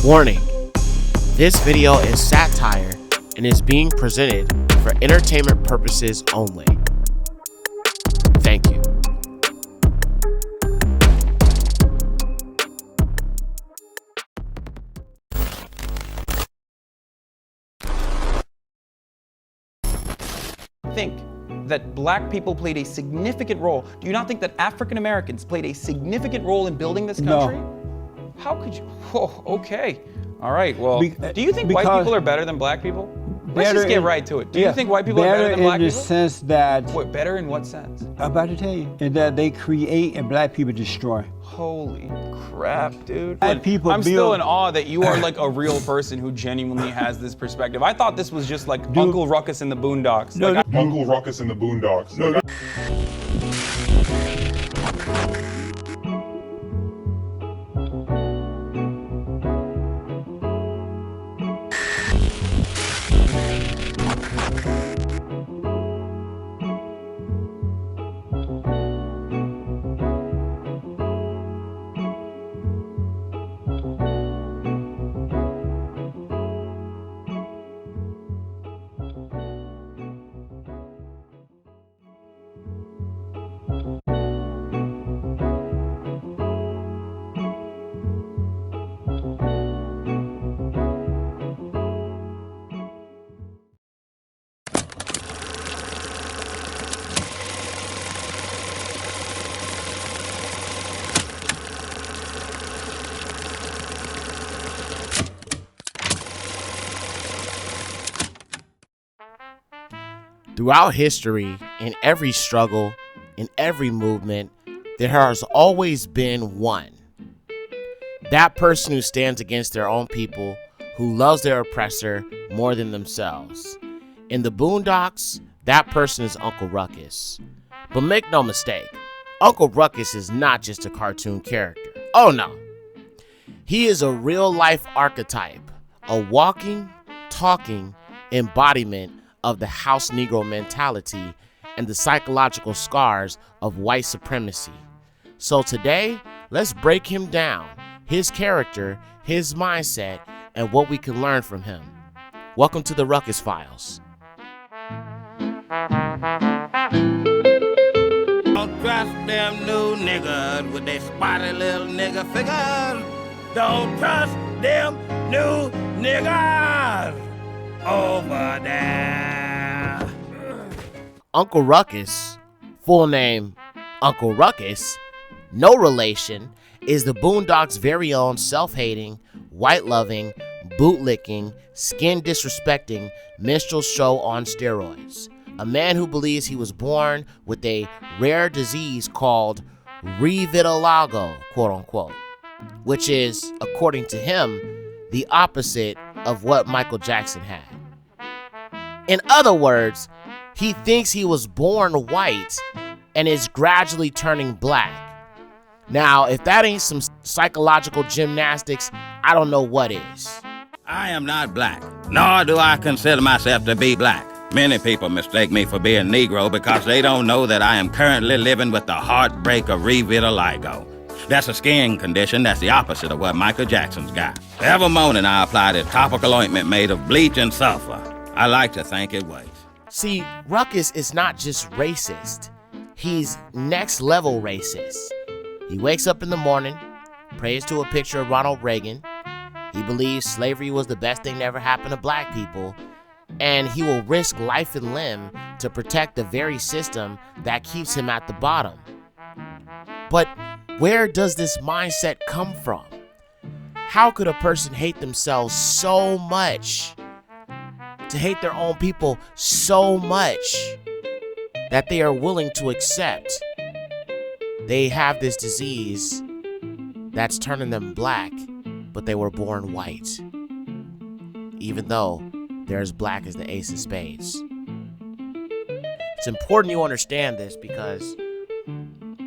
Warning, this video is satire and is being presented for entertainment purposes only. Thank you. Think that black people played a significant role. Do you not think that African Americans played a significant role in building this country? No. How could you? Oh, okay. All right, well, do you think white people are better than black people? Let's just get right to it. Do you think white people are better than black people? Better in the sense that... What, better in what sense? I'm about to tell you. In that they create and black people destroy. Holy crap, dude. I'm still in awe that you are like a real person who genuinely has this perspective. I thought this was just like Uncle Ruckus in the Boondocks. No, like, Uncle Ruckus in the Boondocks. No. Throughout history, in every struggle, in every movement, there has always been one. That person who stands against their own people, who loves their oppressor more than themselves. In the Boondocks, that person is Uncle Ruckus. But make no mistake, Uncle Ruckus is not just a cartoon character. Oh no. He is a real-life archetype, a walking, talking embodiment of the house Negro mentality and the psychological scars of white supremacy. So today, let's break him down, his character, his mindset, and what we can learn from him. Welcome to the Ruckus Files. Don't trust them new niggas with their spotty little nigga figures. Don't trust them new niggas over there. Uncle Ruckus, full name Uncle Ruckus, no relation, is the Boondocks' very own self-hating, white-loving, bootlicking, skin-disrespecting minstrel show on steroids. A man who believes he was born with a rare disease called revitiligo, quote-unquote, which is, according to him, the opposite of what Michael Jackson had. In other words, he thinks he was born white and is gradually turning black. Now, if that ain't some psychological gymnastics, I don't know what is. I am not black, nor do I consider myself to be black. Many people mistake me for being Negro because they don't know that I am currently living with the heartbreak of revitiligo. That's a skin condition that's the opposite of what Michael Jackson's got. Every morning I apply this topical ointment made of bleach and sulfur. I like to think it works. See, Ruckus is not just racist. He's next level racist. He wakes up in the morning, prays to a picture of Ronald Reagan. He believes slavery was the best thing that ever happened to black people. And he will risk life and limb to protect the very system that keeps him at the bottom. But where does this mindset come from? How could a person hate themselves so much? To hate their own people so much that they are willing to accept they have this disease that's turning them black, but they were born white, even though they're as black as the ace of spades. It's important you understand this because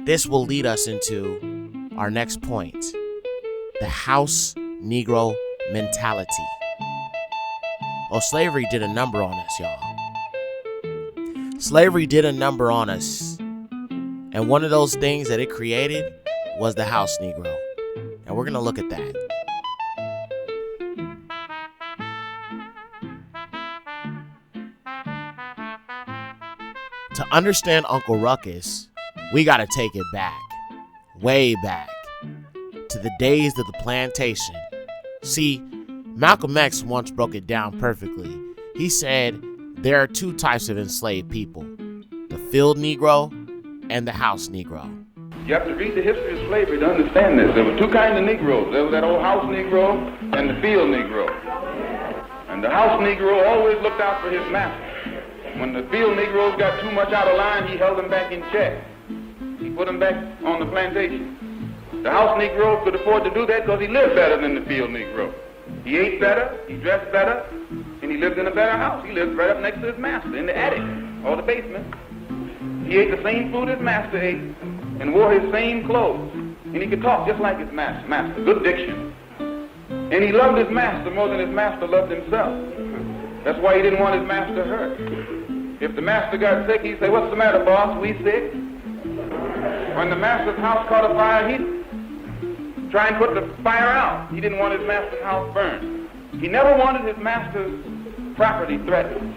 this will lead us into our next point, the house Negro mentality. Oh, slavery did a number on us, y'all. Slavery did a number on us. And one of those things that it created was the house Negro. And we're going to look at that. To understand Uncle Ruckus, we gotta take it back, way back, to the days of the plantation. See, Malcolm X once broke it down perfectly. He said there are two types of enslaved people, the field Negro and the house Negro. You have to read the history of slavery to understand this. There were two kinds of Negroes. There was that old house Negro and the field Negro. And the house Negro always looked out for his master. When the field Negroes got too much out of line, he held them back in check. He put them back on the plantation. The house Negro could afford to do that because he lived better than the field Negro. He ate better, he dressed better, and he lived in a better house. He lived right up next to his master in the attic or the basement. He ate the same food his master ate and wore his same clothes. And he could talk just like his master, good diction. And he loved his master more than his master loved himself. That's why he didn't want his master hurt. If the master got sick, he'd say, "What's the matter, boss? We sick?" When the master's house caught a fire, he'd try and put the fire out. He didn't want his master's house burned. He never wanted his master's property threatened.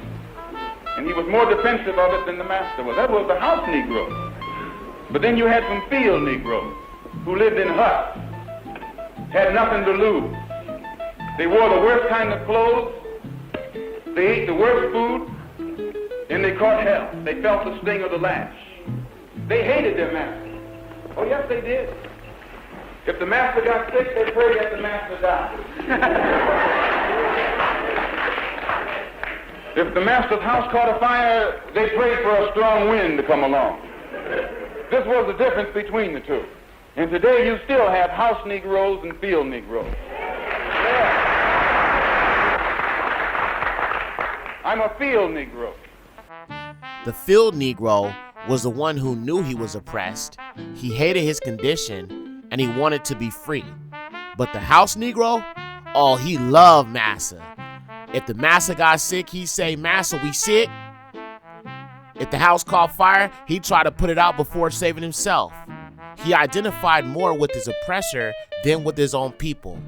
And he was more defensive of it than the master was. That was the house Negro. But then you had some field Negroes who lived in huts, had nothing to lose. They wore the worst kind of clothes, they ate the worst food, and they caught hell. They felt the sting of the lash. They hated their master. Oh, yes, they did. If the master got sick, they prayed that the master died. If the master's house caught a fire, they prayed for a strong wind to come along. This was the difference between the two. And today you still have house Negroes and field Negroes. Yeah. I'm a field Negro. The field Negro was the one who knew he was oppressed, he hated his condition, and he wanted to be free. But the house Negro, oh, he loved massa. If the massa got sick, he'd say, "Massa, we sick." If the house caught fire, he'd try to put it out before saving himself. He identified more with his oppressor than with his own people.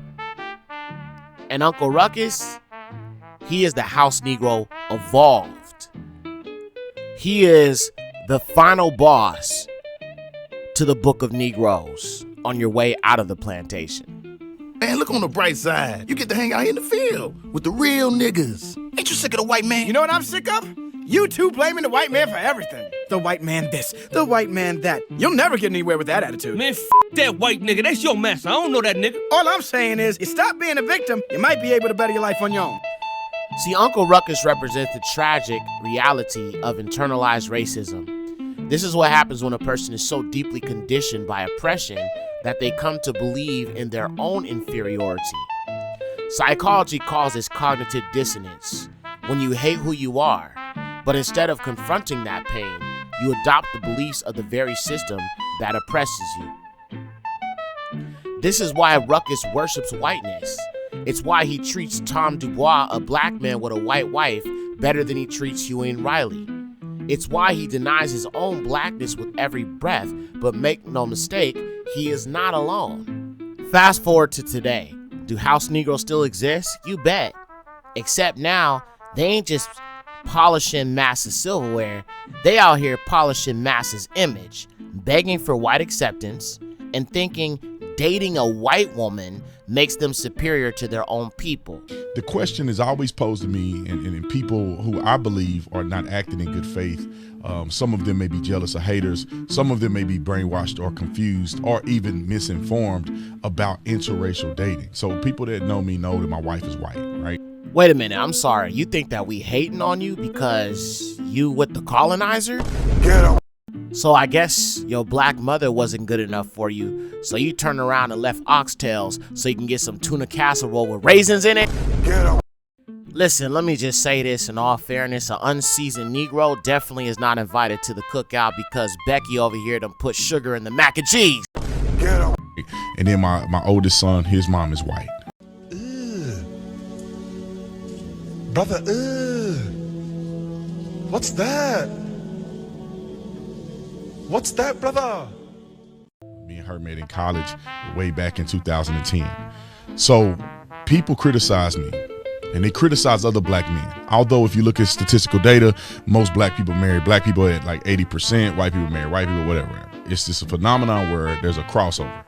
And Uncle Ruckus, he is the house Negro evolved. He is the final boss to the Book of Negroes on your way out of the plantation. Man, look on the bright side. You get to hang out in the field with the real niggas. Ain't you sick of the white man? You know what I'm sick of? You two blaming the white man for everything. The white man this, the white man that. You'll never get anywhere with that attitude. Man, that white nigga. That's your master. I don't know that nigga. All I'm saying is, you stop being a victim, you might be able to better your life on your own. See, Uncle Ruckus represents the tragic reality of internalized racism. This is what happens when a person is so deeply conditioned by oppression that they come to believe in their own inferiority. Psychology calls this cognitive dissonance, when you hate who you are, but instead of confronting that pain, you adopt the beliefs of the very system that oppresses you. This is why Ruckus worships whiteness. It's why he treats Tom Dubois, a black man with a white wife, better than he treats Ewing Riley. It's why he denies his own blackness with every breath, but make no mistake, he is not alone. Fast forward to today. Do house Negroes still exist? You bet. Except now, they ain't just polishing Massa's silverware, they out here polishing Massa's image, begging for white acceptance, and thinking dating a white woman makes them superior to their own people. The question is always posed to me, and people who I believe are not acting in good faith. Some of them may be jealous or haters. Some of them may be brainwashed or confused or even misinformed about interracial dating. So people that know me know that my wife is white, right? Wait a minute, I'm sorry. You think that we hating on you because you with the colonizer? Get him. So I guess your black mother wasn't good enough for you, so you turned around and left oxtails so you can get some tuna casserole with raisins in it? Get him. Listen, let me just say this in all fairness, an unseasoned Negro definitely is not invited to the cookout because Becky over here done put sugar in the mac and cheese. Get him. And then my oldest son, his mom is white. Brother, what's that? What's that, brother? Me and her met in college way back in 2010. So people criticize me and they criticize other black men. Although if you look at statistical data, most black people marry black people at like 80%, white people marry white people, whatever. It's just a phenomenon where there's a crossover.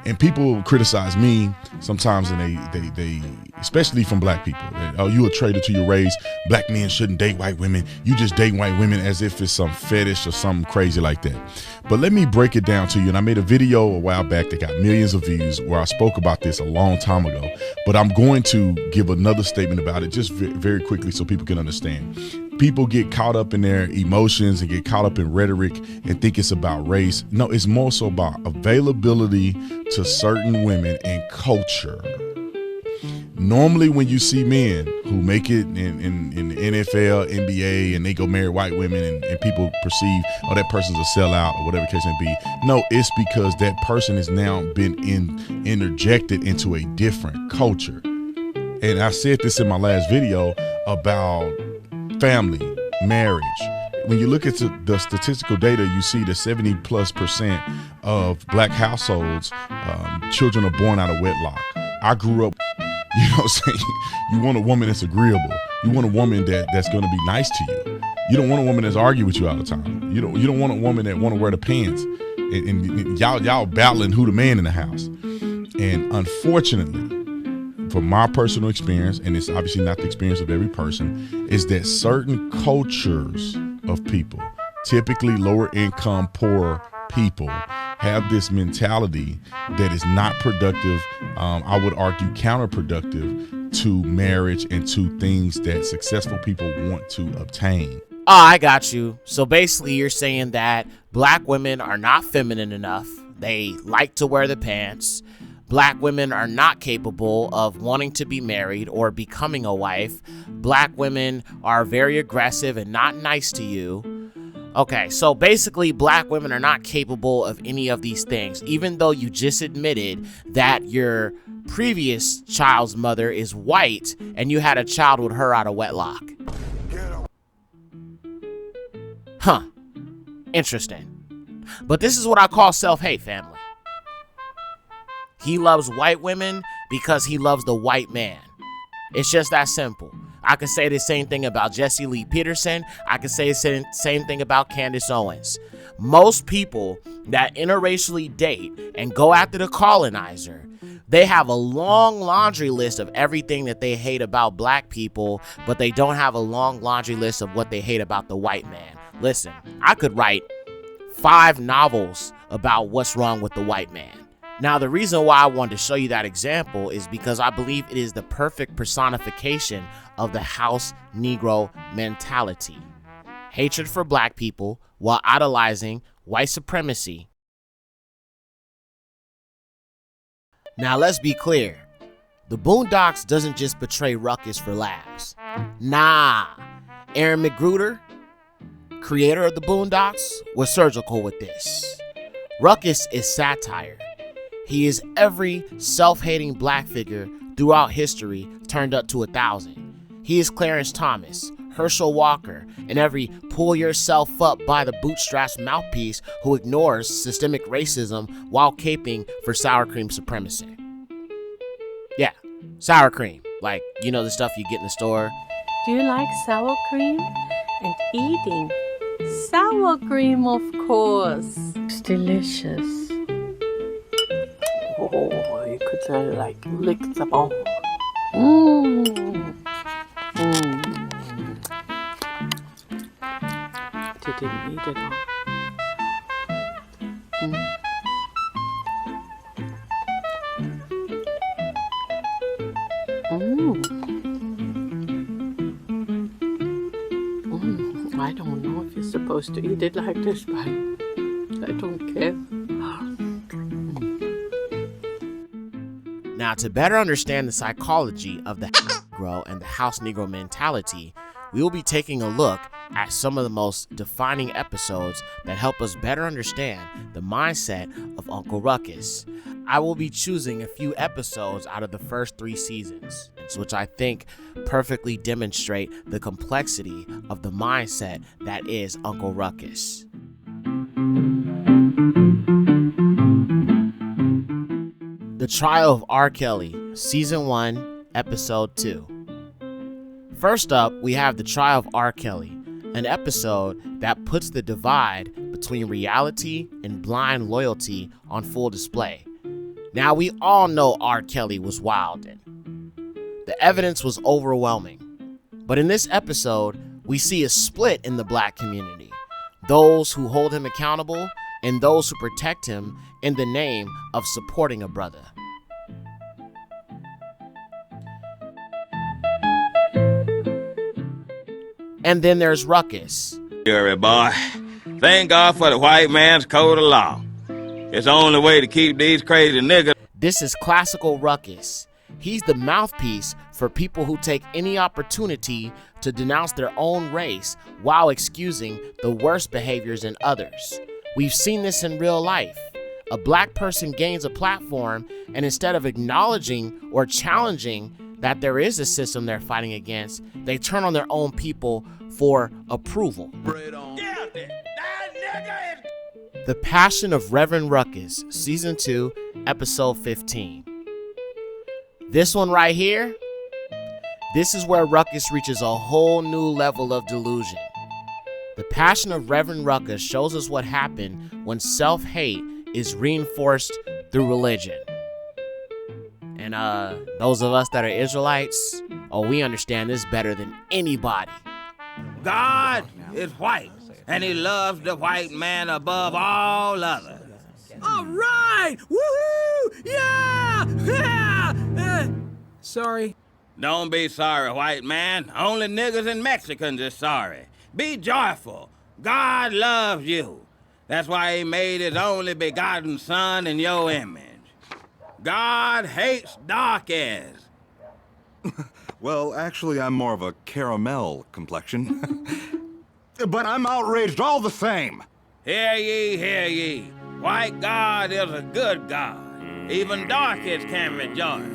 And people criticize me sometimes, and they especially from black people. Oh, you a traitor to your race. Black men shouldn't date white women. You just date white women, as if it's some fetish or something crazy like that. But let me break it down to you. And I made a video a while back that got millions of views where I spoke about this a long time ago. But I'm going to give another statement about it just very quickly so people can understand. People get caught up in their emotions and get caught up in rhetoric and think it's about race. No, it's more so about availability to certain women and culture. Normally when you see men who make it in the NFL, NBA, and they go marry white women and people perceive, oh, that person's a sellout or whatever the case may be. No, it's because that person has now been interjected into a different culture. And I said this in my last video about family, marriage. When you look at the statistical data, you see that 70+% of black households, children are born out of wedlock. I grew up, you know what I'm saying? You want a woman that's agreeable. You want a woman that's going to be nice to you. You don't want a woman that's argue with you all the time. You don't want a woman that want to wear the pants. And y'all battling who the man in the house. And unfortunately, from my personal experience, and it's obviously not the experience of every person, is that certain cultures of people, typically lower income, poor people, have this mentality that is not productive. I would argue counterproductive to marriage and to things that successful people want to obtain. Oh, I got you. So basically you're saying that black women are not feminine enough. They like to wear the pants. Black women are not capable of wanting to be married or becoming a wife. Black women are very aggressive and not nice to you. Okay, so basically black women are not capable of any of these things, even though you just admitted that your previous child's mother is white and you had a child with her out of wedlock. Huh. Interesting. But this is what I call self-hate, family. He loves white women because he loves the white man. It's just that simple. I could say the same thing about Jesse Lee Peterson. I could say the same thing about Candace Owens. Most people that interracially date and go after the colonizer, they have a long laundry list of everything that they hate about black people, but they don't have a long laundry list of what they hate about the white man. Listen, I could write 5 novels about what's wrong with the white man. Now, the reason why I wanted to show you that example is because I believe it is the perfect personification of the house Negro mentality. Hatred for black people while idolizing white supremacy. Now, let's be clear. The Boondocks doesn't just portray Ruckus for laughs. Nah, Aaron McGruder, creator of the Boondocks, was surgical with this. Ruckus is satire. He is every self-hating black figure throughout history turned up to 1,000. He is Clarence Thomas, Herschel Walker, and every pull yourself up by the bootstraps mouthpiece who ignores systemic racism while caping for sour cream supremacy. Yeah, sour cream. Like, you know the stuff you get in the store. Do you like sour cream? And eating sour cream, of course. It's delicious. Oh, you could like lick the bone. Didn't eat it all. I don't know if you're supposed to eat it like this, but I don't care. Now, to better understand the psychology of the Negro and the house Negro mentality, we will be taking a look at some of the most defining episodes that help us better understand the mindset of Uncle Ruckus. I will be choosing a few episodes out of the first 3 seasons, which I think perfectly demonstrate the complexity of the mindset that is Uncle Ruckus. The Trial of R. Kelly, Season 1, Episode 2. First up, we have The Trial of R. Kelly, an episode that puts the divide between reality and blind loyalty on full display. Now, we all know R. Kelly was wildin'. The evidence was overwhelming. But in this episode, we see a split in the black community. Those who hold him accountable and those who protect him in the name of supporting a brother. And then there's Ruckus. Fury, boy. Thank God for the white man's code of law. It's the only way to keep these crazy niggas. This is classical Ruckus. He's the mouthpiece for people who take any opportunity to denounce their own race while excusing the worst behaviors in others. We've seen this in real life. A black person gains a platform, and instead of acknowledging or challenging that there is a system they're fighting against, they turn on their own people for approval. The Passion of Reverend Ruckus, Season 2, Episode 15. This one right here, this is where Ruckus reaches a whole new level of delusion. The Passion of Reverend Ruckus shows us what happened when self-hate is reinforced through religion. And those of us that are Israelites, we understand this better than anybody. God is white, and he loves the white man above all others. All right! Woohoo! Yeah! Yeah! Sorry. Don't be sorry, white man. Only niggas and Mexicans is sorry. Be joyful. God loves you. That's why he made his only begotten son in your image. God hates darkies. Well, actually, I'm more of a caramel complexion. But I'm outraged all the same. Hear ye, hear ye. White God is a good God. Even darkies can rejoice.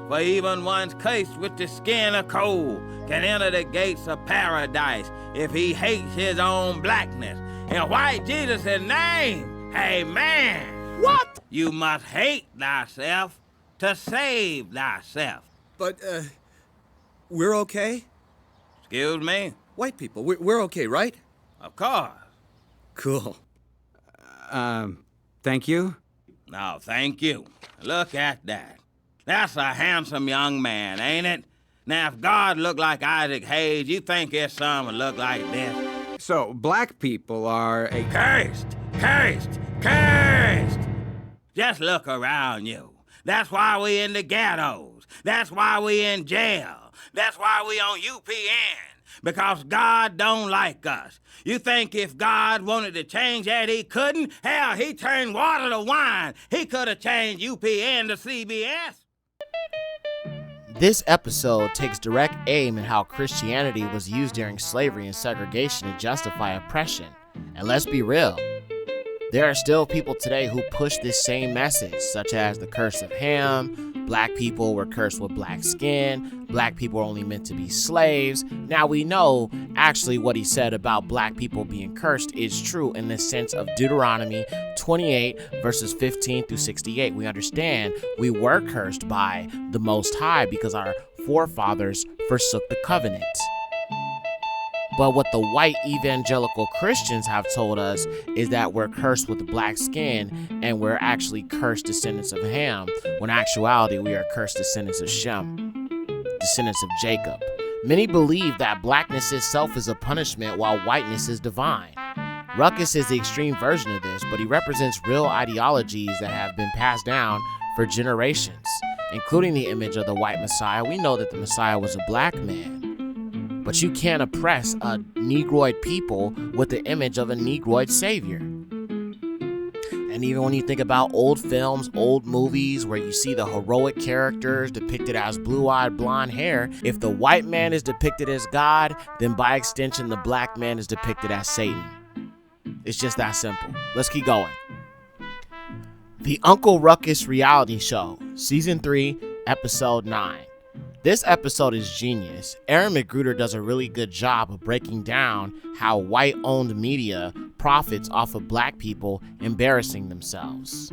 For even one's cursed with the skin of coal can enter the gates of paradise if he hates his own blackness. In white Jesus' name, amen. What? You must hate thyself to save thyself. But, we're okay? Excuse me? White people, we're okay, right? Of course. Cool. Thank you? No, thank you. Look at that. That's a handsome young man, ain't it? Now, if God looked like Isaac Hayes, you think his son would look like this? So, black people are a... Cursed! Cursed! Cursed! Just look around you. That's why we in the ghettos. That's why we in jail. That's why we on UPN. Because God don't like us. You think if God wanted to change that, he couldn't? Hell, he turned water to wine. He could have changed UPN to CBS. This episode takes direct aim at how Christianity was used during slavery and segregation to justify oppression. And let's be real, there are still people today who push this same message, such as the curse of Ham, black people were cursed with black skin, black people are only meant to be slaves. Now we know actually what he said about black people being cursed is true in the sense of Deuteronomy 28 verses 15 through 68. We understand we were cursed by the Most High because our forefathers forsook the covenant. But what the white evangelical Christians have told us is that we're cursed with black skin and we're actually cursed descendants of Ham, when in actuality we are cursed descendants of Shem, descendants of Jacob. Many believe that blackness itself is a punishment while whiteness is divine. Ruckus is the extreme version of this, but he represents real ideologies that have been passed down for generations, including the image of the white Messiah. We know that the Messiah was a black man. But you can't oppress a Negroid people with the image of a Negroid savior. And even when you think about old films, old movies where you see the heroic characters depicted as blue-eyed blonde hair, if the white man is depicted as God, then by extension the black man is depicted as Satan. It's just that simple. Let's keep going. The Uncle Ruckus reality show, Season 3, Episode 9. This episode is genius. Aaron McGruder does a really good job of breaking down how white-owned media profits off of black people embarrassing themselves.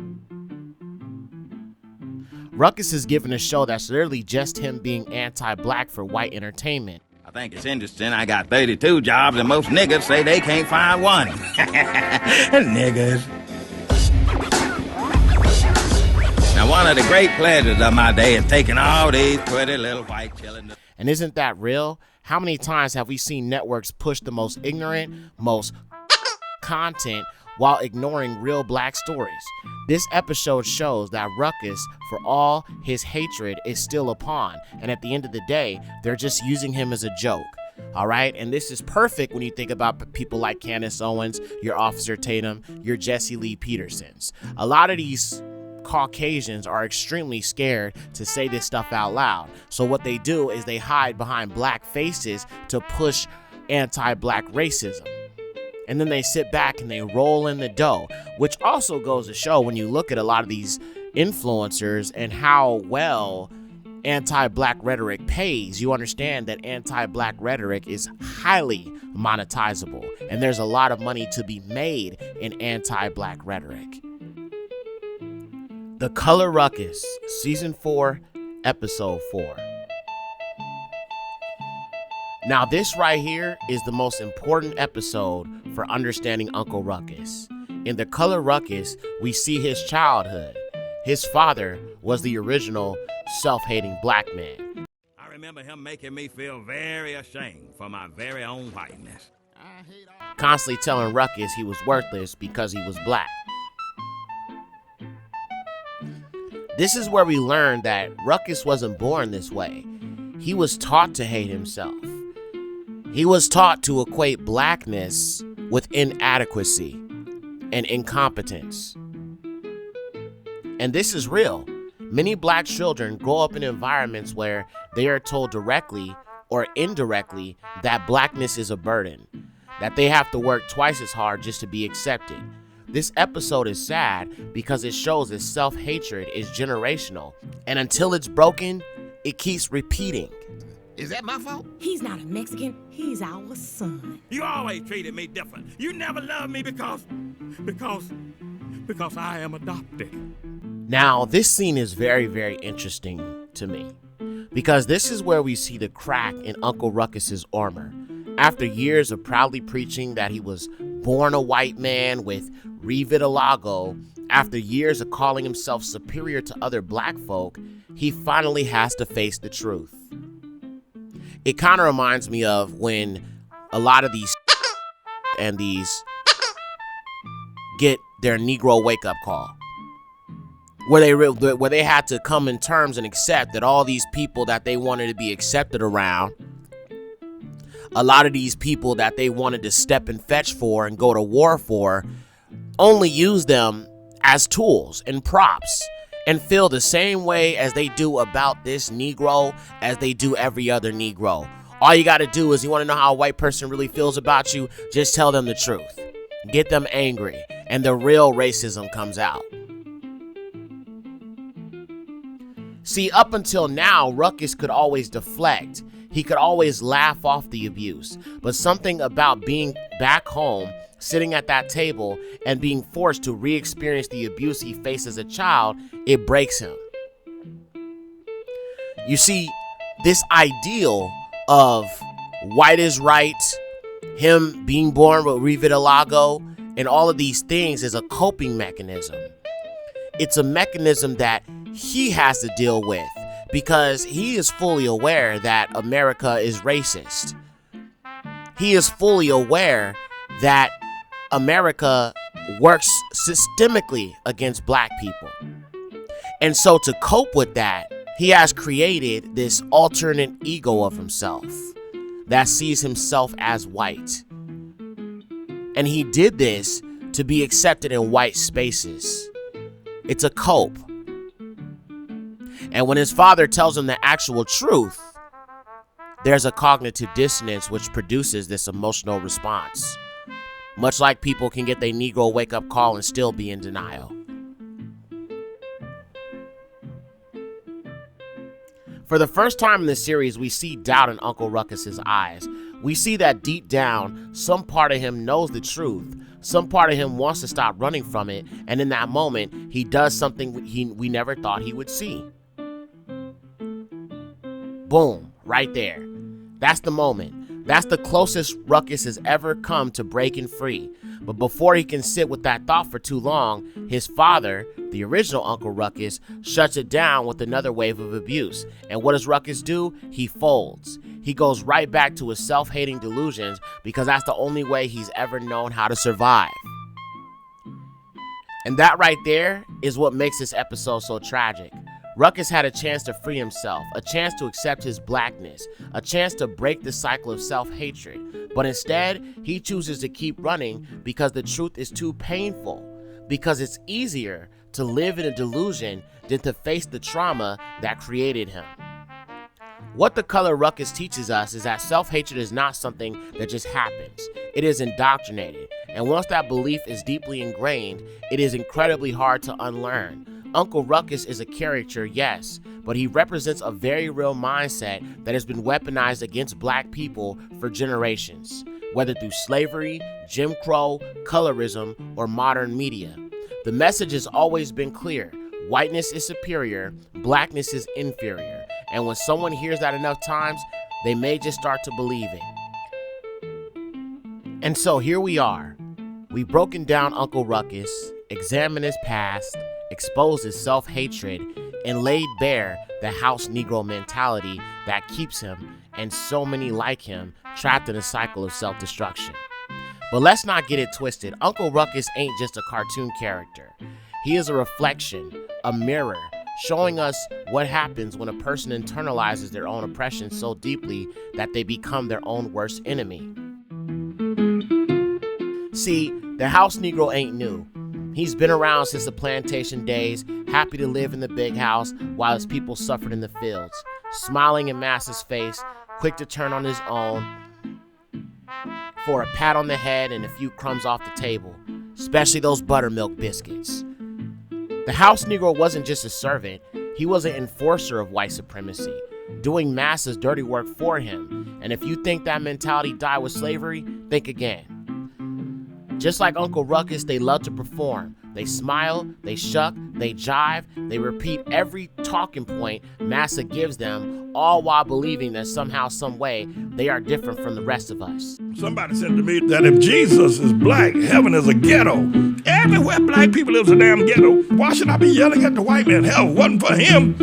Ruckus is given a show that's literally just him being anti-black for white entertainment. I think it's interesting I got 32 jobs and most niggas say they can't find one. Niggas. Now, one of the great pleasures of my day is taking all these pretty little white children. And isn't that real? How many times have we seen networks push the most ignorant, most content while ignoring real black stories? This episode shows that Ruckus, for all his hatred, is still a pawn, and at the end of the day, they're just using him as a joke. All right, and this is perfect when you think about people like Candace Owens, your Officer Tatum, your Jesse Lee Petersons. A lot of these Caucasians are extremely scared to say this stuff out loud. So what they do is they hide behind black faces to push anti-black racism. And then they sit back and they roll in the dough, which also goes to show when you look at a lot of these influencers and how well anti-black rhetoric pays, you understand that anti-black rhetoric is highly monetizable, and there's a lot of money to be made in anti-black rhetoric. The Color Ruckus, Season 4, Episode 4. Now this right here is the most important episode for understanding Uncle Ruckus. In The Color Ruckus, we see his childhood. His father was the original self-hating black man. I remember him making me feel very ashamed for my very own whiteness. Constantly telling Ruckus he was worthless because he was black. This is where we learn that Ruckus wasn't born this way. He was taught to hate himself. He was taught to equate blackness with inadequacy and incompetence. And this is real. Many black children grow up in environments where they are told directly or indirectly that blackness is a burden, that they have to work twice as hard just to be accepted. This episode is sad because it shows that self-hatred is generational, and until it's broken, it keeps repeating. Is that my fault? He's not a Mexican, he's our son. You always treated me different. You never loved me because I am adopted. Now, this scene is very, very interesting to me because this is where we see the crack in Uncle Ruckus's armor. After years of proudly preaching that he was born a white man with revitiligo, after years of calling himself superior to other black folk, he finally has to face the truth. It kind of reminds me of when a lot of these and these get their Negro wake-up call, where they had to come in terms and accept that all these people that they wanted to be accepted around, a lot of these people that they wanted to step and fetch for and go to war for, only use them as tools and props and feel the same way as they do about this Negro as they do every other Negro. All you got to do is, you want to know how a white person really feels about you? Just tell them the truth. Get them angry, and the real racism comes out. See, up until now, Ruckus could always deflect. He could always laugh off the abuse. But something about being back home, sitting at that table, and being forced to re-experience the abuse he faced as a child, it breaks him. You see, this ideal of white is right, him being born with revitiligo, and all of these things is a coping mechanism. It's a mechanism that he has to deal with because he is fully aware that America is racist. He is fully aware that America works systemically against black people. And so to cope with that, he has created this alternate ego of himself that sees himself as white. And he did this to be accepted in white spaces. It's a cope. And when his father tells him the actual truth, there's a cognitive dissonance which produces this emotional response. Much like people can get their Negro wake-up call and still be in denial. For the first time in the series, we see doubt in Uncle Ruckus's eyes. We see that deep down, some part of him knows the truth. Some part of him wants to stop running from it, and in that moment, he does something we never thought he would see. Boom, right there. That's the moment. That's the closest Ruckus has ever come to breaking free. But before he can sit with that thought for too long, his father, the original Uncle Ruckus, shuts it down with another wave of abuse. And what does Ruckus do? He folds. He goes right back to his self-hating delusions because that's the only way he's ever known how to survive. And that right there is what makes this episode so tragic. Ruckus had a chance to free himself, a chance to accept his blackness, a chance to break the cycle of self-hatred. But instead, he chooses to keep running because the truth is too painful, because it's easier to live in a delusion than to face the trauma that created him. What the color Ruckus teaches us is that self-hatred is not something that just happens. It is indoctrinated. And once that belief is deeply ingrained, it is incredibly hard to unlearn. Uncle Ruckus is a caricature, yes, but he represents a very real mindset that has been weaponized against black people for generations, whether through slavery, Jim Crow, colorism, or modern media. The message has always been clear. Whiteness is superior, blackness is inferior. And when someone hears that enough times, they may just start to believe it. And so here we are. We've broken down Uncle Ruckus, examined his past, exposed his self-hatred, and laid bare the house Negro mentality that keeps him, and so many like him, trapped in a cycle of self-destruction. But let's not get it twisted. Uncle Ruckus ain't just a cartoon character. He is a reflection, a mirror, showing us what happens when a person internalizes their own oppression so deeply that they become their own worst enemy. See, the house Negro ain't new. He's been around since the plantation days, happy to live in the big house while his people suffered in the fields, smiling in Massa's face, quick to turn on his own for a pat on the head and a few crumbs off the table, especially those buttermilk biscuits. The house Negro wasn't just a servant, he was an enforcer of white supremacy, doing Massa's dirty work for him. And if you think that mentality died with slavery, think again. Just like Uncle Ruckus, they love to perform. They smile, they shuck, they jive, they repeat every talking point Massa gives them, all while believing that somehow, some way, they are different from the rest of us. Somebody said to me that if Jesus is black, heaven is a ghetto. Everywhere black people live is a damn ghetto. Why should I be yelling at the white man? Hell, if it wasn't for him,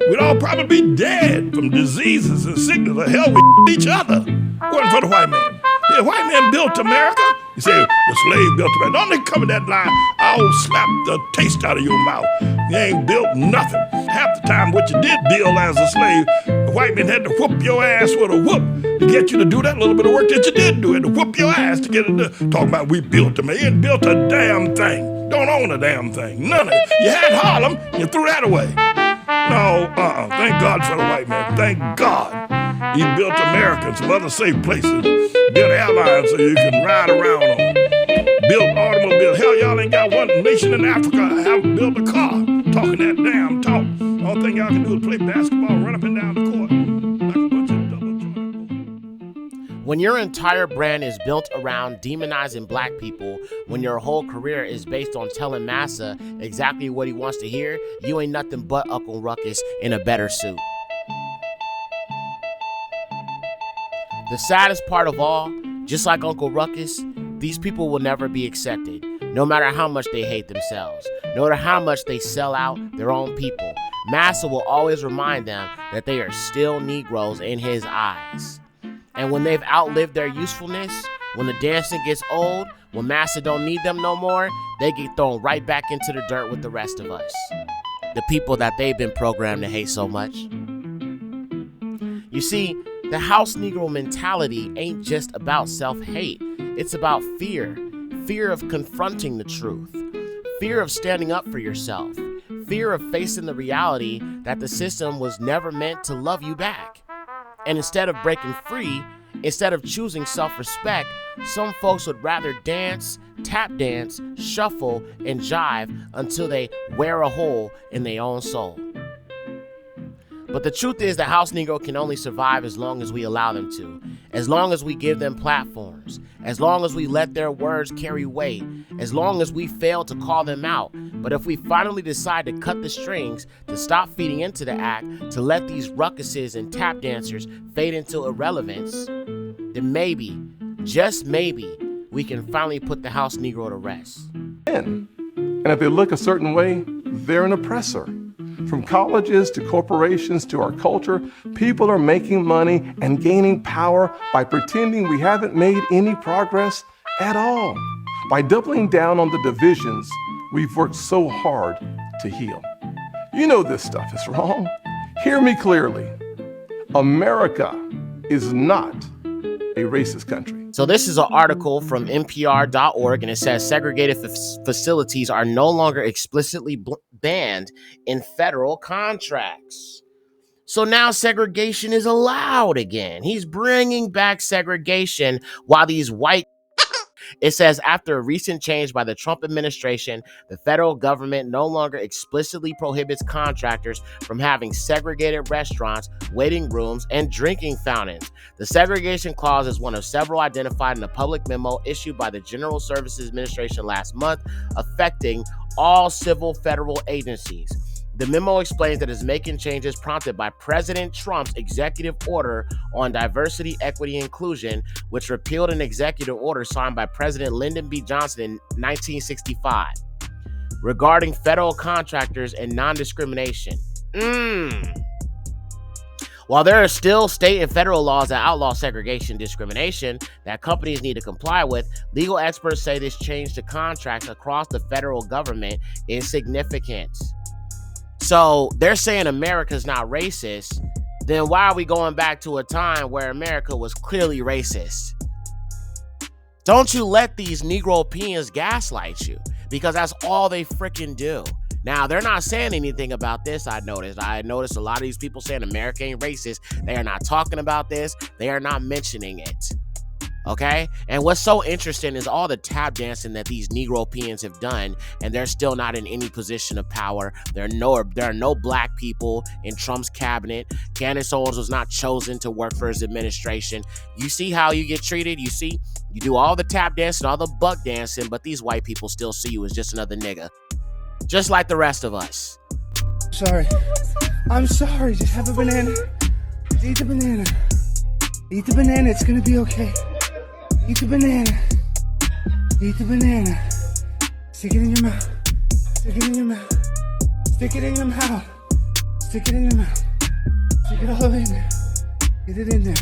we'd all probably be dead from diseases and sickness. Or hell, we each other. Wasn't for the white man. The white man built America. You say the slave built America. Don't they cover that line? I'll slap the taste out of your mouth. You ain't built nothing. Half the time what you did build as a slave, the white man had to whoop your ass with a whoop to get you to do that little bit of work that you did do. Had to whoop your ass to get it to talk about we built America. You ain't built a damn thing. Don't own a damn thing. None of it. You had Harlem, you threw that away. No, thank God for the white man. Thank God. He built America and some other safe places. Built airlines so you can ride around on them. Built automobiles. Hell, y'all ain't got one nation in Africa haven't built a car talking that damn talk. The only thing y'all can do is play basketball, run up and down the court like a bunch of double-jointed. When your entire brand is built around demonizing black people, when your whole career is based on telling Massa exactly what he wants to hear, you ain't nothing but Uncle Ruckus in a better suit. The saddest part of all, just like Uncle Ruckus, these people will never be accepted, no matter how much they hate themselves, no matter how much they sell out their own people. Massa will always remind them that they are still Negroes in his eyes. And when they've outlived their usefulness, when the dancing gets old, when Massa don't need them no more, they get thrown right back into the dirt with the rest of us, the people that they've been programmed to hate so much. You see, the house Negro mentality ain't just about self-hate. It's about fear. Fear of confronting the truth. Fear of standing up for yourself. Fear of facing the reality that the system was never meant to love you back. And instead of breaking free, instead of choosing self-respect, some folks would rather dance, tap dance, shuffle, and jive until they wear a hole in their own soul. But the truth is the house Negro can only survive as long as we allow them to, as long as we give them platforms, as long as we let their words carry weight, as long as we fail to call them out. But if we finally decide to cut the strings, to stop feeding into the act, to let these ruckuses and tap dancers fade into irrelevance, then maybe, just maybe, we can finally put the house Negro to rest. And if they look a certain way, they're an oppressor. From colleges to corporations to our culture, people are making money and gaining power by pretending we haven't made any progress at all, by doubling down on the divisions we've worked so hard to heal. You know this stuff is wrong. Hear me clearly. America is not a racist country. So this is an article from NPR.org, and it says segregated facilities are no longer explicitly banned in federal contracts. So now segregation is allowed again. He's bringing back segregation while these white... It says after a recent change by the Trump administration, the federal government no longer explicitly prohibits contractors from having segregated restaurants, waiting rooms, and drinking fountains. The segregation clause is one of several identified in a public memo issued by the General Services Administration last month, affecting all civil federal agencies. The memo explains that it's making changes prompted by President Trump's executive order on diversity, equity, and inclusion, which repealed an executive order signed by President Lyndon B. Johnson in 1965 regarding federal contractors and non-discrimination. While there are still state and federal laws that outlaw segregation and discrimination that companies need to comply with, legal experts say this change to contracts across the federal government is significant. So they're saying America's not racist. Then why are we going back to a time where America was clearly racist? Don't you let these Negropeans gaslight you, because that's all they freaking do. Now, they're not saying anything about this, I noticed a lot of these people saying America ain't racist. They are not talking about this. They are not mentioning it. Okay? And what's so interesting is all the tap dancing that these Negropeans have done, and they're still not in any position of power. There are no black people in Trump's cabinet. Candace Owens was not chosen to work for his administration. You see how you get treated? You see? You do all the tap dancing, all the buck dancing, but these white people still see you as just another nigga. Just like the rest of us. Sorry. I'm sorry. Just have a banana. Eat the banana. Eat the banana. It's gonna be okay. Eat the banana. Eat the banana. Stick it in your mouth. Stick it in your mouth. Stick it in your mouth. Stick it in your mouth. Stick it all the way in there. Get it in there.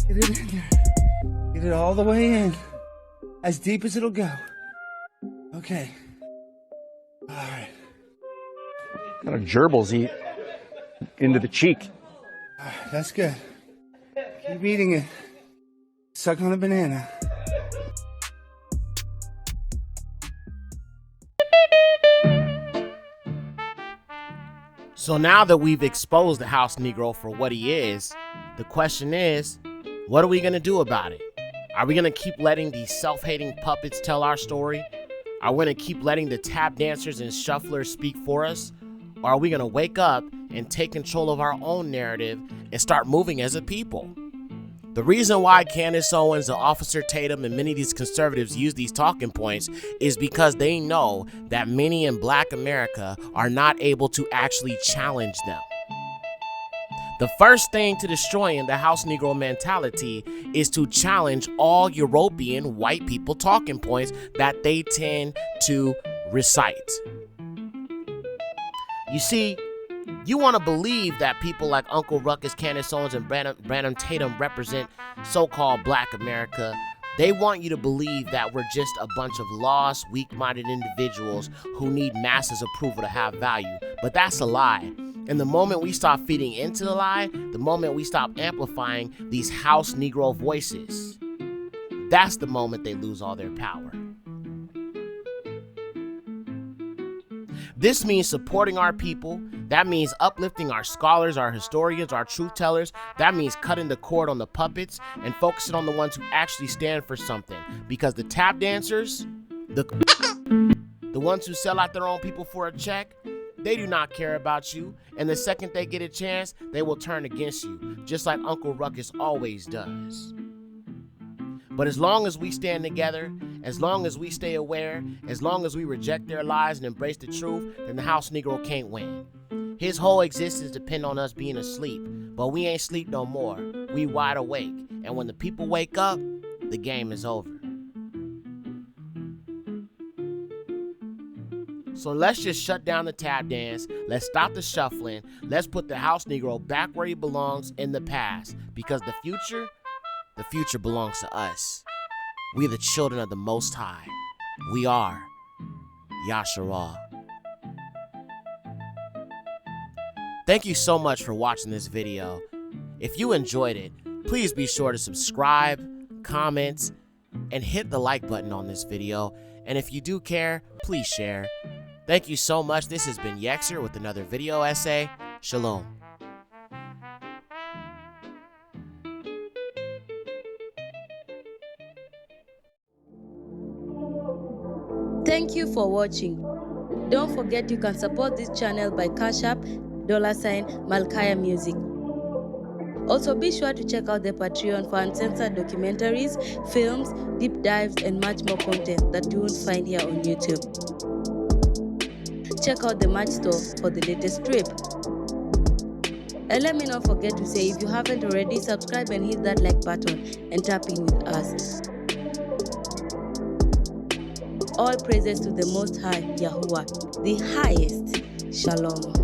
Get it in there. Get it all the way in. As deep as it'll go. Okay. All right. What kind of gerbils eat into the cheek? That's good. Keep eating it. Suck on a banana. So now that we've exposed the house Negro for what he is, the question is, what are we going to do about it? Are we going to keep letting these self-hating puppets tell our story? Are we going to keep letting the tap dancers and shufflers speak for us? Or are we going to wake up and take control of our own narrative and start moving as a people? The reason why Candace Owens and Officer Tatum and many of these conservatives use these talking points is because they know that many in Black America are not able to actually challenge them. The first thing to destroying the house Negro mentality is to challenge all European white people talking points that they tend to recite. You see, you want to believe that people like Uncle Ruckus, Candace Owens, and Brandon Tatum represent so-called Black America. They want you to believe that we're just a bunch of lost, weak-minded individuals who need masses' approval to have value. But that's a lie. And the moment we stop feeding into the lie, the moment we stop amplifying these house Negro voices, that's the moment they lose all their power. This means supporting our people. That means uplifting our scholars, our historians, our truth tellers. That means cutting the cord on the puppets and focusing on the ones who actually stand for something. Because the tap dancers, the ones who sell out their own people for a check, They do not care about you, and the second they get a chance, they will turn against you, just like Uncle Ruckus always does. But as long as we stand together, as long as we stay aware, as long as we reject their lies and embrace the truth, then the house Negro can't win. His whole existence depends on us being asleep, but we ain't sleep no more. We wide awake, and when the people wake up, the game is over. So let's just shut down the tap dance, let's stop the shuffling, let's put the house Negro back where he belongs in the past, because the future belongs to us. We are the children of the Most High. We are Yekcyr. Thank you so much for watching this video. If you enjoyed it, please be sure to subscribe, comment, and hit the like button on this video. And if you do care, please share. Thank you so much. This has been Yekcyr with another video essay. Shalom. Thank you for watching. Don't forget you can support this channel by Cash App, $MalkiYah Music. Also be sure to check out the Patreon for uncensored documentaries, films, deep dives, and much more content that you won't find here on YouTube. Check out the merch store for the latest strip. And let me not forget to say, if you haven't already, subscribe and hit that like button and tap in with us. All praises to the Most High, Yahuwah, the highest. Shalom.